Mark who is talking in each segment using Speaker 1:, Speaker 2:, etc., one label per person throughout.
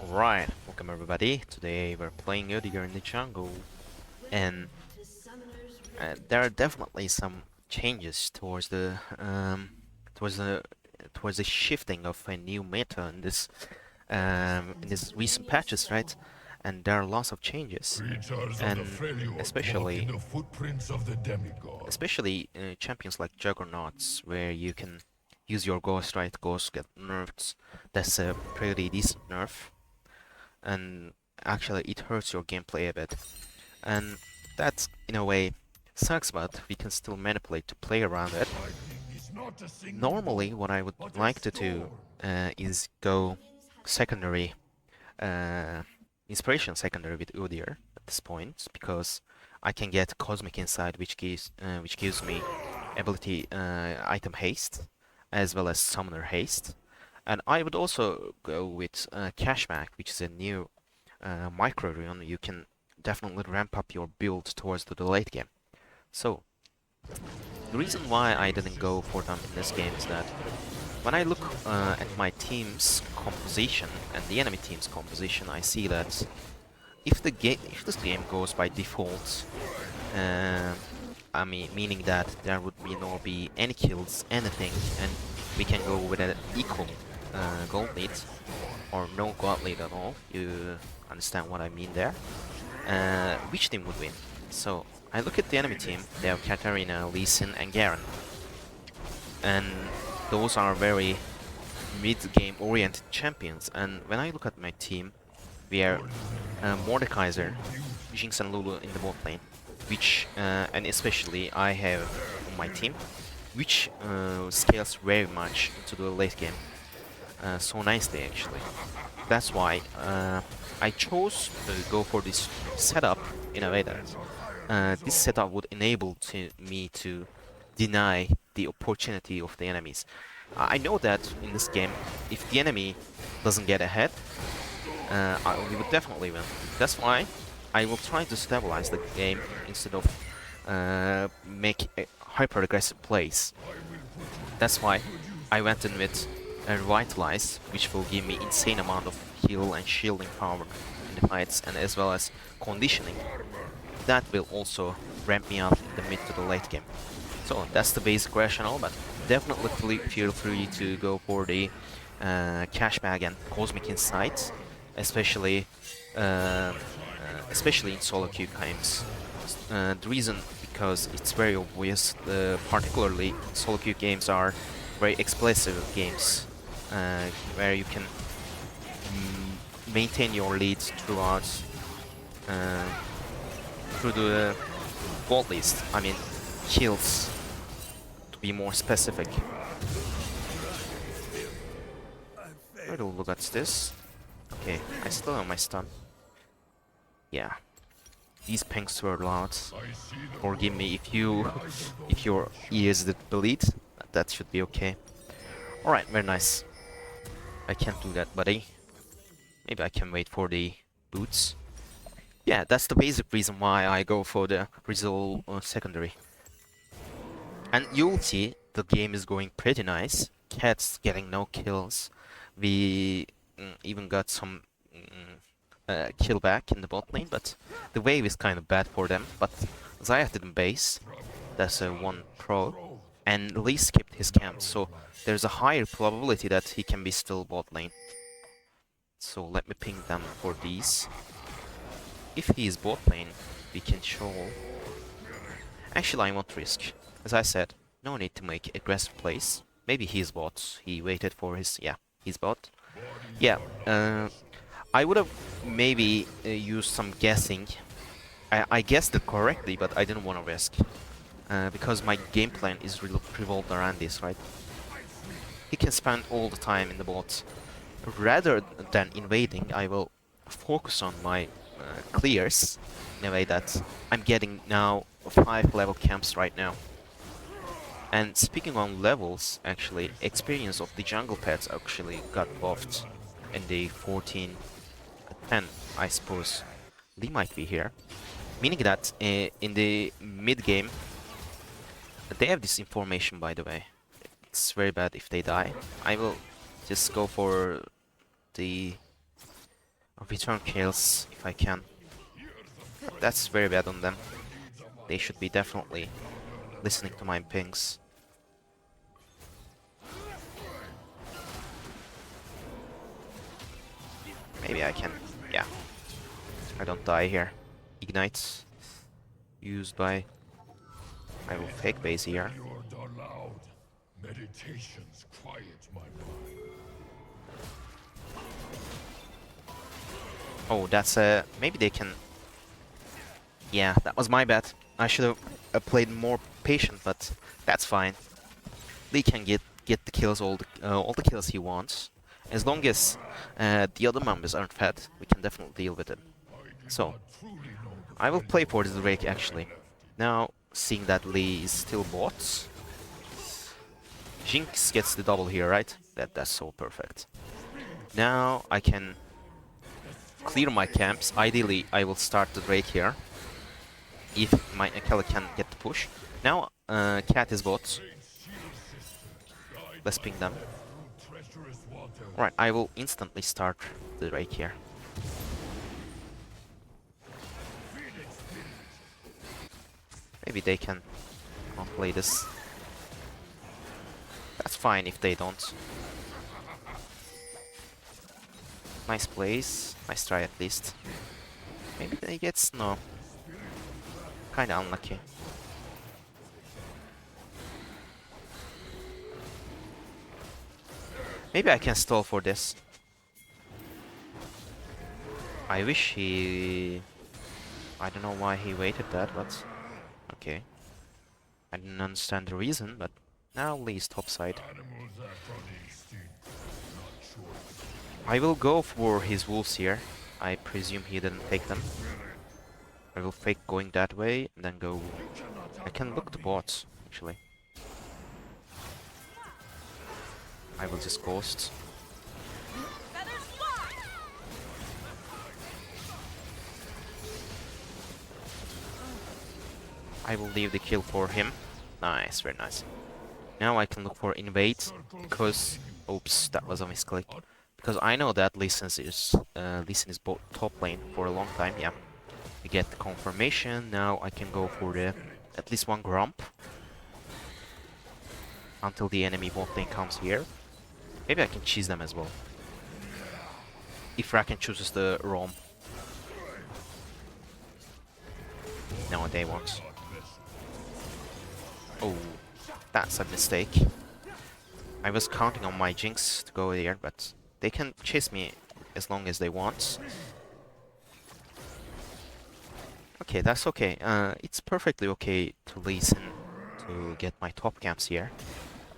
Speaker 1: Right, welcome everybody. Today we're playing Udyr in the jungle, and there are definitely some changes towards the towards the shifting of a new meta in this recent patches, right? And there are lots of changes,
Speaker 2: Creatures of the
Speaker 1: and
Speaker 2: Freljord walk in
Speaker 1: especially
Speaker 2: the footprints of the demigods.
Speaker 1: champions like Juggernauts, where you can use your Ghost, right? Ghost get nerfed. That's a pretty decent nerf, and actually it hurts your gameplay a bit. And that, in a way, sucks, but we can still manipulate to play around it.
Speaker 2: Lightning is not a single
Speaker 1: Normally,
Speaker 2: bolt,
Speaker 1: what I would
Speaker 2: but a
Speaker 1: like to do
Speaker 2: storm.
Speaker 1: is go secondary, uh, inspiration secondary with Udyr at this point, because I can get Cosmic Insight, which gives me ability item haste, as well as summoner haste. And I would also go with Cashback, which is a new micro rune. You can definitely ramp up your build towards the late game. So, the reason why I didn't go for them in this game is that when I look at my team's composition and the enemy team's composition, I see that if this game goes by default, uh, I mean, meaning that there would be no be any kills, anything, and we can go with an equal gold lead or no gold lead at all. You understand what I mean there? Which team would win? So I look at the enemy team. They have Katarina, Lee Sin, and Garen, and those are very mid-game oriented champions. And when I look at my team, we are Mordekaiser, Jinx, and Lulu in the bot lane, which and especially I have on my team, which scales very much into the late game, so nicely actually. That's why I chose to go for this setup in a way that this setup would enable me to deny the opportunity of the enemies. I know that in this game, if the enemy doesn't get ahead, we would definitely win. That's why I will try to stabilize the game instead of make hyper aggressive plays. That's why I went in with Revitalize, which will give me insane amount of heal and shielding power in the fights, and as well as conditioning. That will also ramp me up in the mid to the late game. So that's the basic rationale, but definitely feel free to go for the Cashbag and Cosmic Insight, especially especially in solo queue games. The reason because it's very obvious, particularly solo queue games are very explosive games, where you can maintain your leads throughout uh, through the gold list. I mean, kills to be more specific. Where do look at this? Okay, I still have my stun. Yeah, these pings were loud. Forgive me if your ears did bleed. That should be okay. All right, very nice. I can't do that, buddy. Maybe I can wait for the boots. Yeah, that's the basic reason why I go for the Resolve secondary. And you'll see the game is going pretty nice. Cat's getting no kills. We even got some kill back in the bot lane, but the wave is kind of bad for them. But Zayat didn't base. That's a 1 pro. And Lee skipped his camp, so there's a higher probability that he can be still bot lane. So let me ping them for these. If he is bot lane, we can show. Actually, I won't risk. As I said, no need to make aggressive plays. Maybe he's bot. He waited for his... Yeah, he's bot. Yeah, I would have maybe used some guessing. I guessed it correctly, but I didn't want to risk. Because my game plan is revolved around this, right? He can spend all the time in the bot. Rather than invading, I will focus on my clears in a way that I'm getting now 5 level camps right now. And speaking on levels, actually, experience of the jungle pets actually got buffed in the 14-10, I suppose. Lee might be here. Meaning that in the mid game, they have this information, by the way. It's very bad if they die. I will just go for the return kills if I can. But that's very bad on them. They should be definitely listening to my pings. Maybe I can. Yeah. I don't die here. Ignites. Used by... I will fake base here.
Speaker 2: Meditations quiet my mind.
Speaker 1: Oh, that's maybe they can... Yeah, that was my bad. I should have played more patient, but that's fine. Lee can get the kills, all the kills he wants. As long as the other members aren't fed, we can definitely deal with it. So, I will play for this Drake actually. Now, seeing that Lee is still bot, Jinx gets the double here, right? That's so perfect. Now I can clear my camps. Ideally, I will start the Drake here, if my Akela can get the push. Now, Cat is bot. Let's ping them. Alright, I will instantly start the Drake here. Maybe they can play this. That's fine if they don't. Nice plays. Nice try at least. Maybe they get snow. Kinda unlucky. Maybe I can stall for this. I wish he... I don't know why he waited that, but... Okay. I didn't understand the reason, but now Lee's topside. I will go for his wolves here. I presume he didn't take them. I will fake going that way, and then go... I can look the bots, actually. I will just ghost. I will leave the kill for him. Nice, very nice. Now I can look for invade, because... Oops, that was a misclick. Because I know that Lee Sin is top lane for a long time, yeah. We get the confirmation, now I can go for the at least one Grump. Until the enemy bot lane comes here. Maybe I can cheese them as well. If Rakan chooses the roam. No, they won't. Oh, that's a mistake. I was counting on my Jinx to go there, but they can chase me as long as they want. Okay, that's okay. It's perfectly okay to listen to get my top camps here.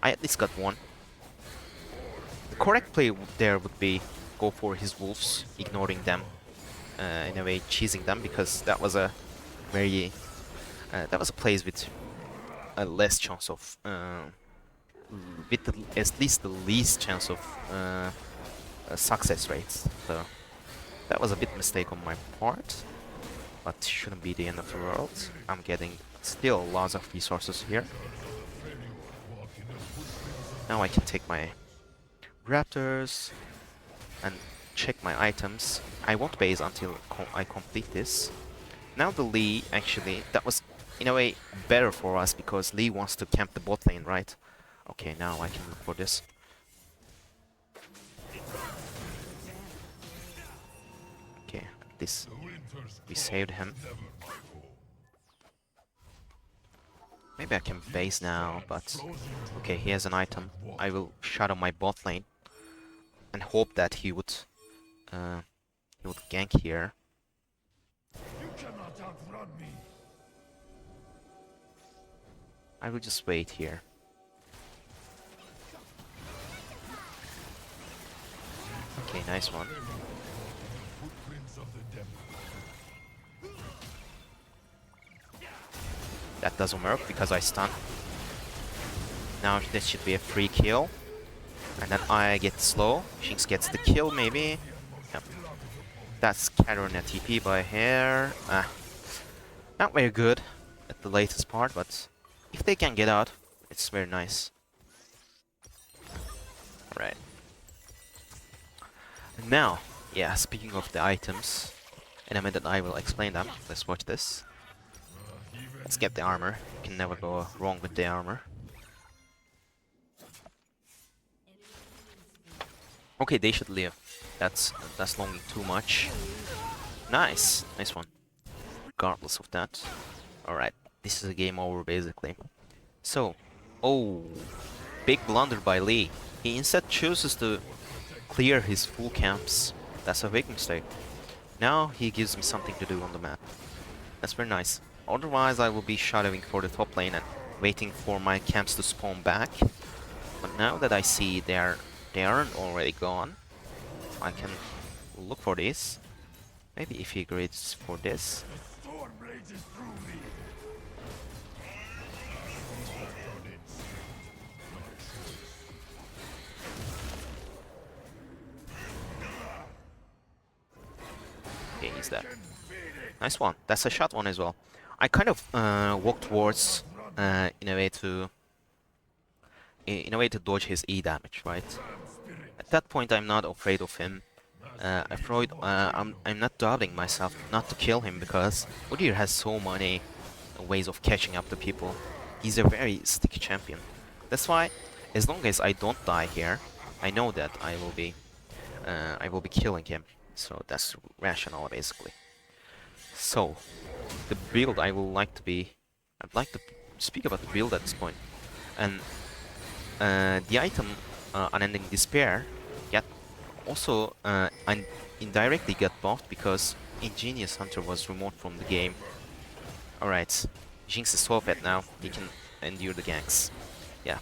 Speaker 1: I at least got one. The correct play there would be go for his wolves, ignoring them, in a way cheesing them, because that was a very that was a place with a less chance of with at least the least chance of success rates. So that was a bit mistake on my part, but shouldn't be the end of the world. I'm getting still lots of resources here. Now I can take my raptors and check my items. I won't base until I complete this. Now the Lee, actually, that was in a way better for us because Lee wants to camp the bot lane, right? Okay, now I can look for this. Okay, this we saved him. Maybe I can base now, but okay, he has an item. I will shadow my bot lane and hope that he would gank here. I will just wait here. Okay, nice one. That doesn't work because I stun. Now this should be a free kill. And then I get slow. Jinx gets the kill maybe. Yep. That's countering a TP by here. Not very good at the latest part, but if they can get out, it's very nice. Alright. And now, Yeah, speaking of the items, in a minute I will explain them. Let's watch this. Let's get the armor. You can never go wrong with the armor. Okay, they should live. That's longing too much. Nice, nice one. Regardless of that. Alright, this is a game over basically. So, oh, big blunder by Lee. He instead chooses to clear his full camps. That's a big mistake. Now he gives me something to do on the map. That's very nice. Otherwise I will be shadowing for the top lane and waiting for my camps to spawn back. But now that I see they aren't already gone, I can look for this. Maybe if he agrees for this. Okay, he's dead. Nice one. That's a shot one as well. I kind of walk towards in a way to dodge his E damage, right? At that point, I'm not afraid of him. I'm not doubting myself not to kill him because Udyr has so many ways of catching up to people. He's a very sticky champion. That's why, as long as I don't die here, I know that I will be killing him. So that's rational, basically. So, the build I'd like to speak about the build at this point. And the item Unending Despair also indirectly got buffed because Ingenious Hunter was removed from the game. Alright, Jinx is so fat now, he can endure the ganks. Yeah.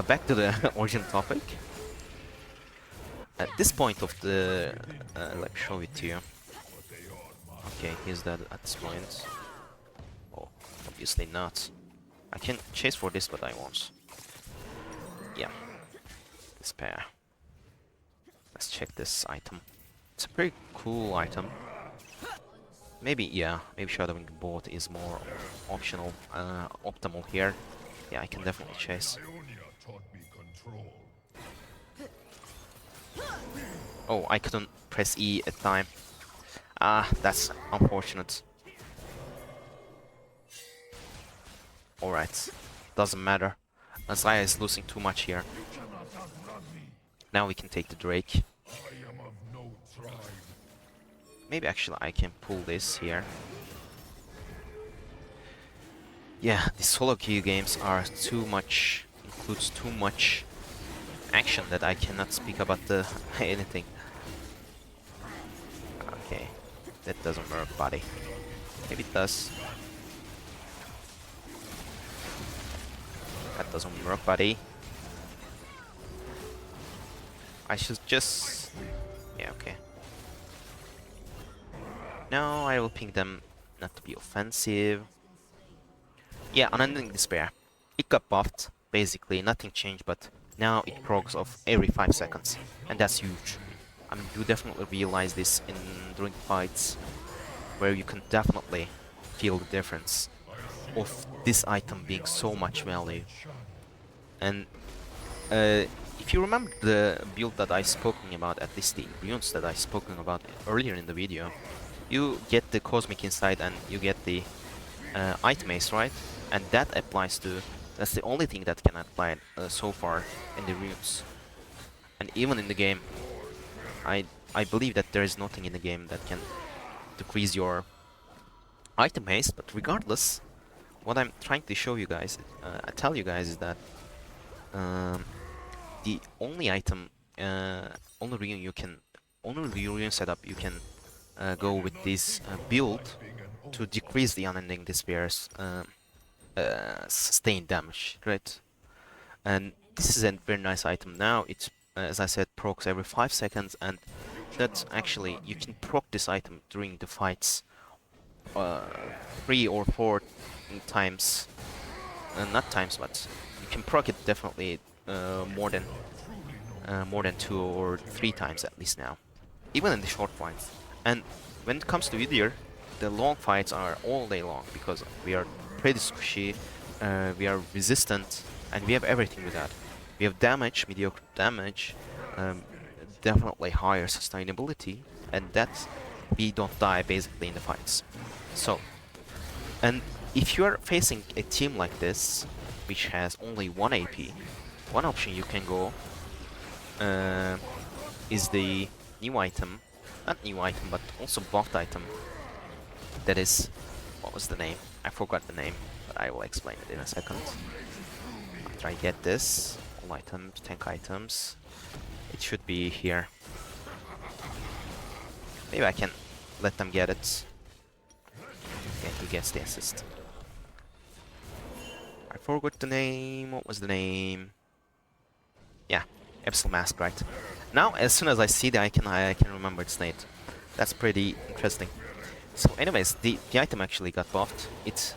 Speaker 1: Back to the origin topic. At this point of the... let me show it to you. Okay, he's dead at this point. Oh, obviously not. I can chase for this, but I won't. Yeah. Despair. Let's check this item. It's a pretty cool item. Maybe, yeah, maybe shadowing both is more optional, optimal here. Yeah, I can definitely chase. Oh, I couldn't press E at time. Ah, that's unfortunate. Alright, doesn't matter. Zaya is losing too much here. Now we can take the Drake. Maybe actually I can pull this here. Yeah, the solo queue games are includes too much action that I cannot speak about anything. Okay, that doesn't work, buddy. Maybe it does. That doesn't work, buddy. I should just... yeah, okay. Now I will ping them not to be offensive. Yeah, Unending Despair. It got buffed, basically, nothing changed, but now it procs off every 5 seconds. And that's huge. I mean, you definitely realize this during fights, where you can definitely feel the difference of this item being so much value. And if you remember the build that I spoken about, at least the runes that I spoken about earlier in the video, you get the Cosmic Insight and you get the item ace, right? And that applies to... that's the only thing that can apply so far in the runes. And even in the game, I believe that there is nothing in the game that can decrease your item haste, but regardless, what I'm trying to show you guys, tell you guys is that the only item, only rune setup you can go with this build to decrease the Unending Despair's sustained damage, right? And this is a very nice item. Now it's, as I said, procs every 5 seconds, and that's actually, you can proc this item during the fights 3 or 4 times, not times, but you can proc it definitely more than 2 or 3 times at least now, even in the short fights. And when it comes to Udyr, the long fights are all day long because we are pretty squishy, we are resistant, and we have everything with that. We have damage, mediocre damage, definitely higher sustainability, and that we don't die basically in the fights. So, and if you are facing a team like this, which has only 1 AP, one option you can go is the new item, not new item, but also bought item. That is, what was the name? I forgot the name, but I will explain it in a second. After I get this, all items, tank items, it should be here. Maybe I can let them get it. Yeah, he gets the assist. I forgot the name. What was the name? Yeah, Epsil Mask, right? Now, as soon as I see the icon, I can remember its name. That's pretty interesting. So, anyways, the item actually got buffed. It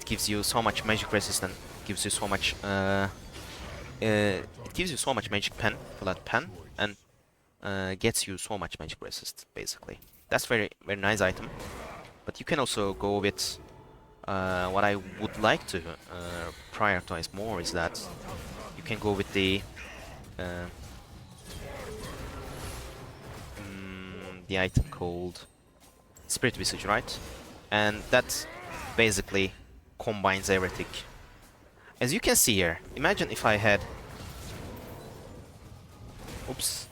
Speaker 1: gives you so much magic resistance. Gives you so much. It gives you so much magic pen for that pen, and gets you so much magic resist. Basically, that's very nice item. But you can also go with what I would like to prioritize more is that you can go with the item called Spirit Visage, right? And that basically combines everything. As you can see here, imagine if I had... Oops.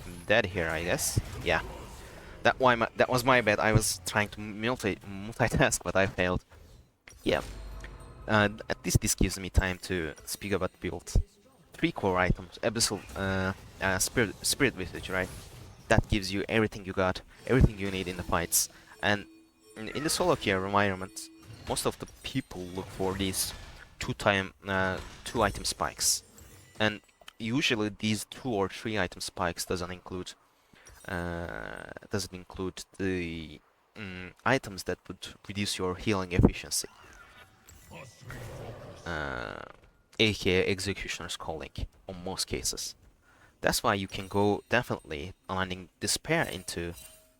Speaker 1: I'm dead here, I guess. Yeah. That was my bad. I was trying to multitask, but I failed. Yeah. At least this gives me time to speak about build. 3 core items. Abyssal Spirit Visage, right? That gives you everything you got, everything you need in the fights. And in the solo queue environment, most of the people look for these 2 item spikes. And usually these 2 or 3 item spikes doesn't include the items that would reduce your healing efficiency, aka Executioner's Calling, on most cases. That's why you can go definitely Unending Despair into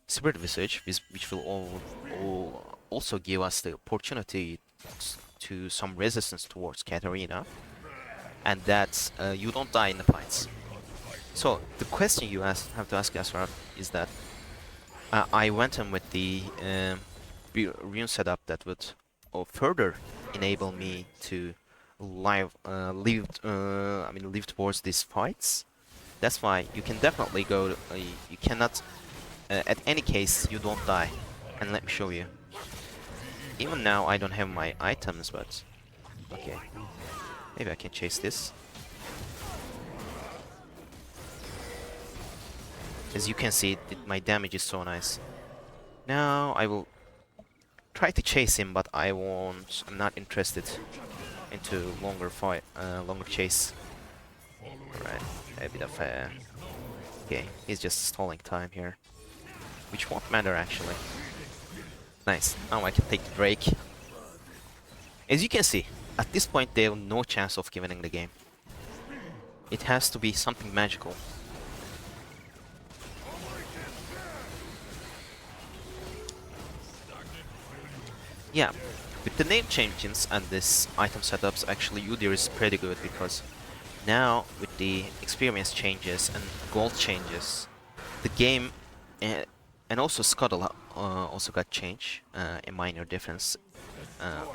Speaker 1: Spirit Visage, which will also give us the opportunity to some resistance towards Katarina, and that you don't die in the fights. So the question you have to ask yourself is that I went in with the Rune setup that would further enable me to live towards these fights. That's why you can definitely go. You cannot. At any case, you don't die. And let me show you. Even now, I don't have my items, but okay. Maybe I can chase this. As you can see, my damage is so nice. Now I will try to chase him, but I won't. I'm not interested into longer fight, longer chase. Alright, a bit of a... Okay, he's just stalling time here. Which won't matter actually. Nice, now I can take the Drake. As you can see, at this point they have no chance of winning the game. It has to be something magical. Yeah, with the name changes and this item setups, actually Udyr is pretty good because now with the experience changes and gold changes, the game and also Scuttle also got changed, a minor difference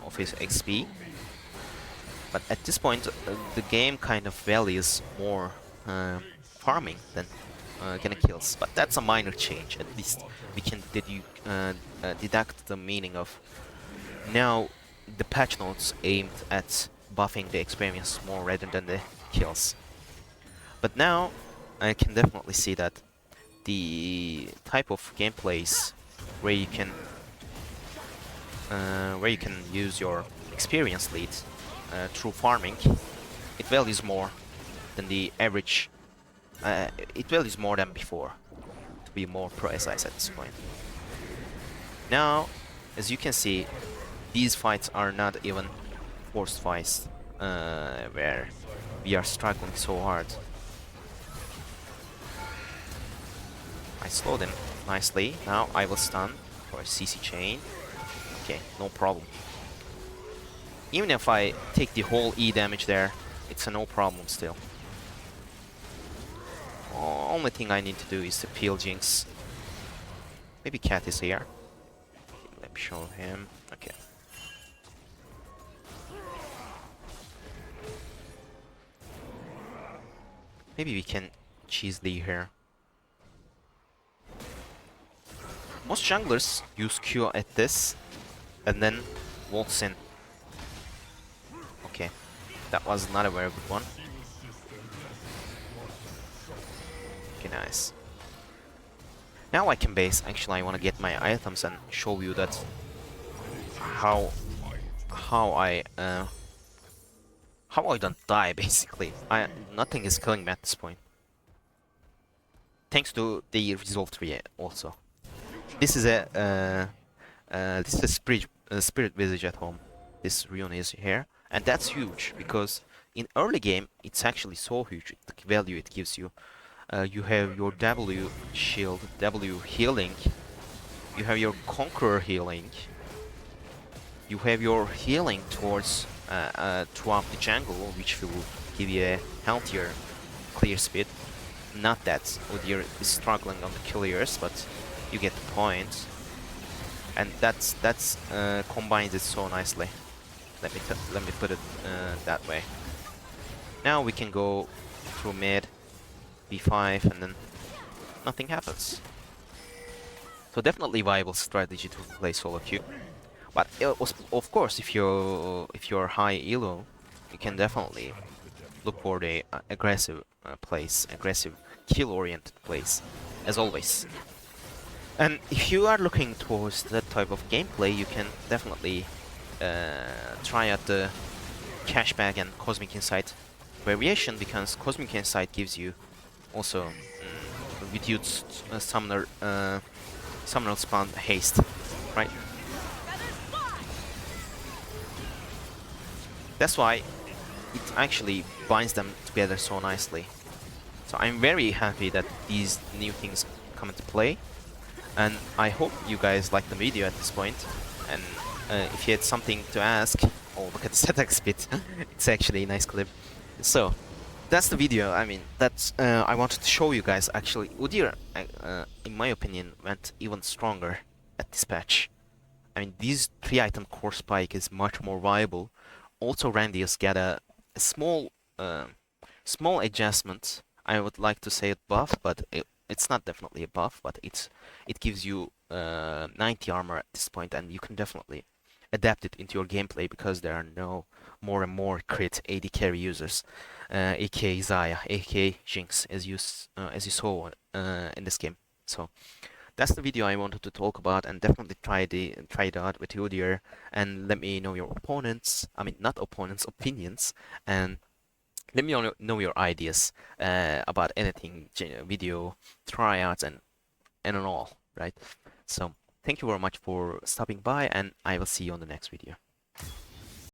Speaker 1: of his XP. But at this point, the game kind of values more farming than getting kills. But that's a minor change. At least we can deduct the meaning of now the patch notes aimed at buffing the experience more rather than the kills. But now I can definitely see that the type of gameplays where you can use your experience lead through farming, it values more than the average. It values more than before, to be more precise at this point. Now, as you can see, these fights are not even forced fights where we are struggling so hard. I slowed him nicely. Now I will stun for a CC chain. Okay, no problem. Even if I take the whole E damage there, it's a no problem still. Only thing I need to do is to peel Jinx Maybe Cat is here. Let me show him. Okay. Maybe we can cheese Lee here. Most junglers use Q at this and then waltz in. Okay, that was not a very good one. Okay, nice. Now I can base. Actually, I want to get my items and show you that how I how I don't die basically. Nothing is killing me at this point. Thanks to the Resolve tree also. This is a spirit visage at home. This Rune is here, and that's huge because in early game it's actually so huge the value it gives you. You have your W shield, W healing. You have your Conqueror healing. You have your healing towards throughout the jungle, which will give you a healthier clear speed. Not that Udyr is struggling on the clears, but you get the point. And that's combines it so nicely. Let me put it that way. Now we can go through mid, B5, and then nothing happens. So definitely viable strategy to play solo queue. But of course, if you're high elo, you can definitely look for the aggressive plays, aggressive kill-oriented plays, as always. And if you are looking towards that type of gameplay, you can definitely try out the Cashback and Cosmic Insight variation, because Cosmic Insight gives you also reduced summoner spawn haste, right? That's why it actually binds them together so nicely. So I'm very happy that these new things come into play. And I hope you guys liked the video at this point. And if you had something to ask, oh, look at the static speed. It's actually a nice clip. So that's the video. I mean, that's I wanted to show you guys. Actually, Udyr, in my opinion, went even stronger at this patch. I mean, this 3-item core spike is much more viable. Also, Randy's got a small small adjustment. I would like to say it buff, but it's not definitely a buff, but it gives you 90 armor at this point, and you can definitely adapt it into your gameplay because there are no more and more crit AD carry users, aka Zaya, aka Jinx, as you saw in this game. So that's the video I wanted to talk about, and definitely try it out with Udyr, and let me know your opponents. I mean, not opponents, opinions, and let me know your ideas about anything, video, tryouts, and all, right? So thank you very much for stopping by, and I will see you on the next video.